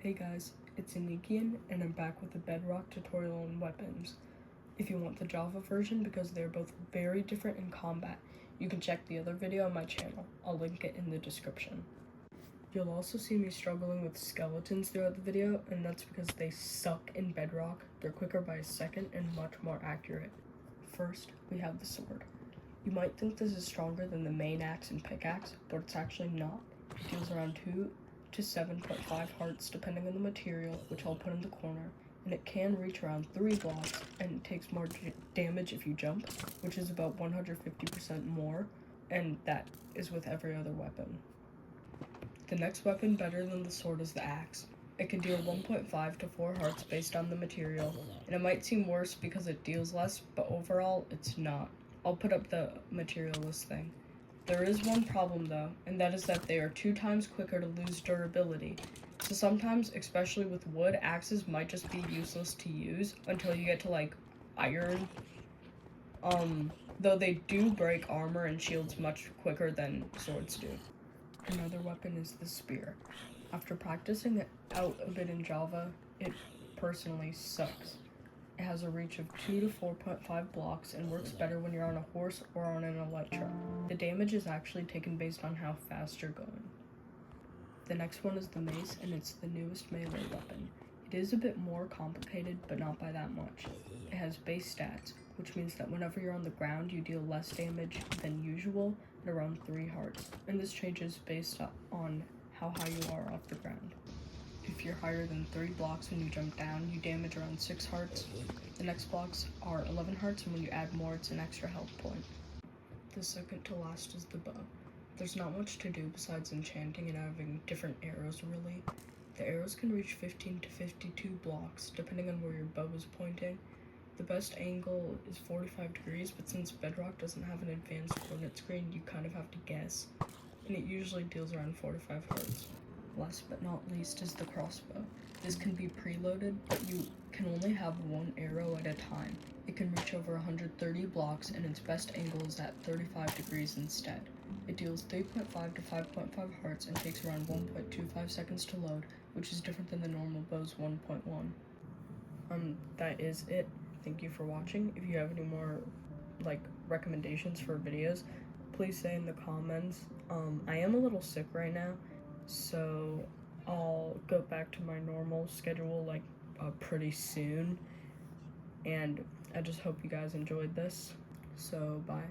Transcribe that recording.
Hey guys, it's Inikian, and I'm back with a Bedrock tutorial on weapons. If you want the Java version, because they're both very different in combat, you can check the other video on my channel. I'll link it in the description. You'll also see me struggling with skeletons throughout the video, and that's because they suck in Bedrock. They're quicker by a second and much more accurate. First, we have the sword. You might think this is stronger than the main axe and pickaxe, but it's actually not. It deals around 2 to 7.5 hearts depending on the material, which I'll put in the corner, and it can reach around 3 blocks, and it takes more damage if you jump, which is about 150% more, and that is with every other weapon. The next weapon better than the sword is the axe. It can deal 1.5 to 4 hearts based on the material, and it might seem worse because it deals less, but overall it's not. I'll put up the material listing. There is one problem though, and that is that they are 2 times quicker to lose durability. So sometimes, especially with wood, axes might just be useless to use until you get to like iron. Though they do break armor and shields much quicker than swords do. Another weapon is the spear. After practicing it out a bit in Java, it personally sucks. It has a reach of 2 to 4.5 blocks and works better when you're on a horse or on an elytra. The damage is actually taken based on how fast you're going. The next one is the mace, and it's the newest melee weapon. It is a bit more complicated, but not by that much. It has base stats, which means that whenever you're on the ground, you deal less damage than usual at around 3 hearts, and this changes based on how high you are off the ground. If you're higher than 3 blocks when you jump down, you damage around 6 hearts. The next blocks are 11 hearts, and when you add more, it's an extra health point. The second to last is the bow. There's not much to do besides enchanting and having different arrows, really. The arrows can reach 15 to 52 blocks, depending on where your bow is pointing. The best angle is 45 degrees, but since Bedrock doesn't have an advanced coordinate screen, you kind of have to guess, and it usually deals around 4 to 5 hearts. Last but not least is the crossbow. This can be preloaded, but you can only have 1 arrow at a time. It can reach over 130 blocks, and its best angle is at 35 degrees instead. It deals 3.5 to 5.5 hearts and takes around 1.25 seconds to load, which is different than the normal bow's 1.1. That is it. Thank you for watching. If you have any more recommendations for videos, please say in the comments. I am a little sick right now, so I'll go back to my normal schedule pretty soon, and I just hope you guys enjoyed this. So bye.